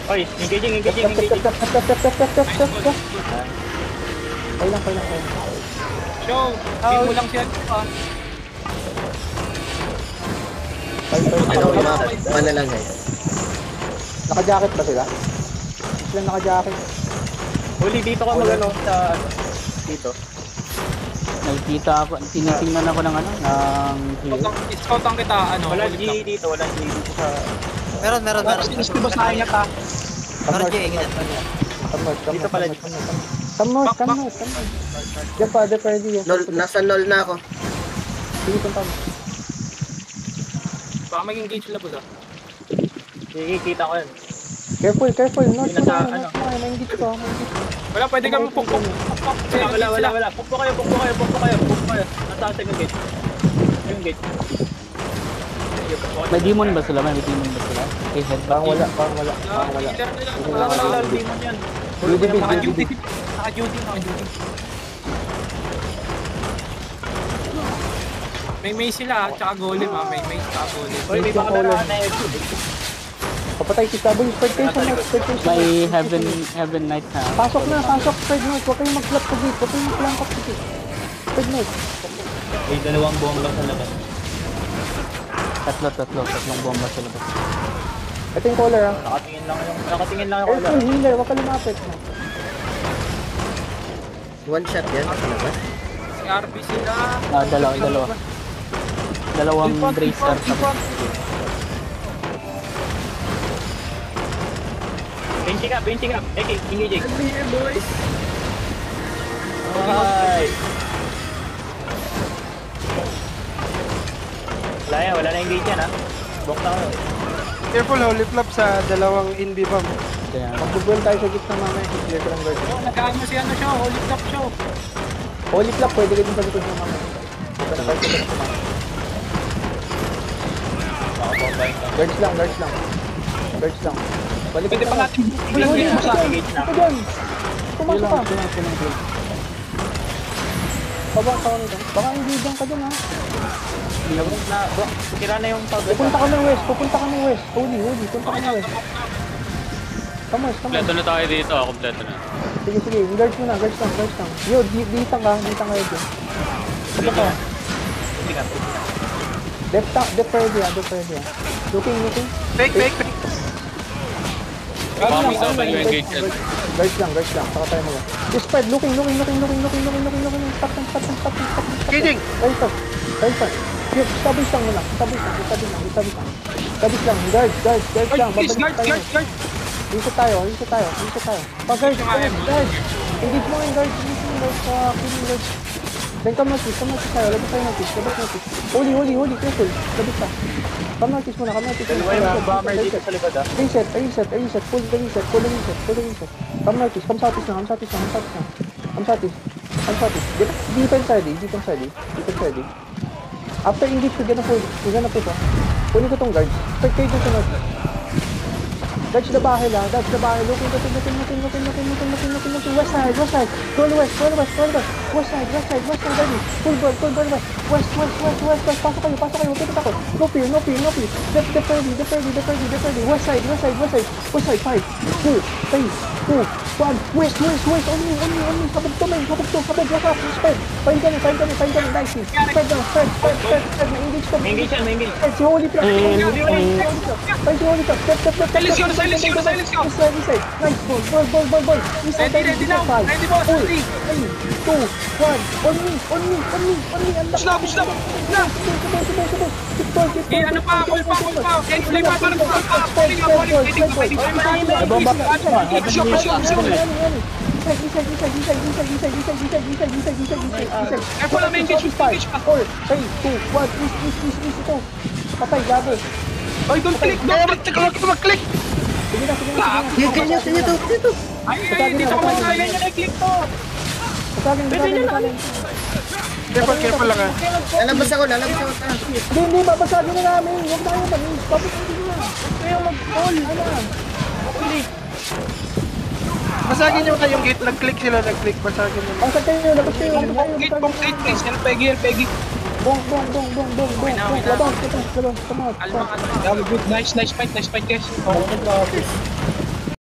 Oy, engaging. Kaya lang. Show! Hit mo lang siya. Ano lang guys. Naka-jacket ba sila? Sila naka-jacket. Huli dito ka magano sa dito. Nakikita ako, tinitingnan ako ng ng hero. Scoutan kita, Wala G dito sa... Meron. Gusto ba sa akin ka? Meron G, ingat. Dito pala. Come north. Diyan pa, pwede yan. Nasa null na ako. Sige, punta mo. Baka mag-engage labos ah. Sige, kita ko yan. Careful. North Nasa, mo na. Maingit ko. Wala, pwede kami pukpok. Wala. Pukpo kayo. Nasa second gate. Second gate. May demon ba sila? Okay, head back. Parang wala. Wala demon yan. Naka-duty. May sila, tsaka golem may tsaka golem. Oy, may baka meron na Papatay si Double expectation. May heaven knight na. Pasok, spread north. Huwag kayong mag-flap sa gate. Spread north. May dalawang buwang lang sa labas. Tatlong bomba sa labas. Ito yung caller ah. Nakatingin lang yung Careful, caller. healer. Huwag ka lumapit. One shot yan. Si RP sila. Dalawa. Dalawang bracer. Painting up. Engaging. Ay. Wala na engage yan ha. Block na kayo. Careful, holy flap sa dalawang NB bomb. Kaya, Mag-duel tayo sa gitna mamaya. Clear ko lang guard. Nag-ano si show, holy flap show. Holy flap, pwede ka din sa likod ng mamaya. Guards lang. Balik Pwede ka pa na. natin Huli mo sa engage na. Ito dyan. Pumasok ka. Baka hindi dyan ka dyan ha. Tira na yung pag... Pupunta ka ng west. Huli. Punta ka ng west. Come on. Kompleto na tayo dito, kompleto na. Sige. Guards mo na. Guards lang. Yo, ditang ka yun. Ano ka? Dep ready ah. Looking. Fake. Engage yan. Guards lang. Saka tayo mo. Just spread. Looking. Stop. Engaging. Right up. Establish lang muna. Establish lang. Guards lang. Babalik tayo. Dito tayo. Guards. Engage mo yung guards. Killing guards. Then come notice tayo. Labas tayo notice. Holy. Careful. Labas ta. Come notice muna. Dalawa yung bomber dito sa likod ha. Reset. Full reset. Come notice. Come satis. Defense ready. After engage, we're gonna push. Kunin ko tong guards. Strike kayo dun sa north. Dodge the bahay. Looking. West side. Roll west. West side, ready. Full board west. West. Pasok kayo. Pipit ako. No fear. Dep ready. West side. 5, 4, 3, 2, 1. West. On me. Habog to. What's up? Spread. Find kami. Nice. Spread down. Na-engage ka. Engage yan. Spread si Holy Flap. Find si Holy Flap. Step. Silence ka. Inside. Nice ball. Inside. Ready now. Ready boss. 3, 2, 1. On me. Push na. Subol. Ano pa? Call pa. Play pa. Parang pwede. Careful lang, engage. 5, 4, 3, 2, 1. East ito. Patay, gabi. Oy, don't click. Mag-click. Sige na. Dito. Ay, dito ko mag-click. Click to. Patagin. Careful lang ah. Lalabas ako. Hindi, babasagin na namin. Huwag na kayo mag-ins. Babasagin na. Kaya mag-call. Basagin nyo kayong gate. Nag-click sila. Basagin nyo. Ang sakay nyo, labas kayo. Box 8, please. Yan, Peggy. Bong. Labas. Come on. Good. Nice fight, guys.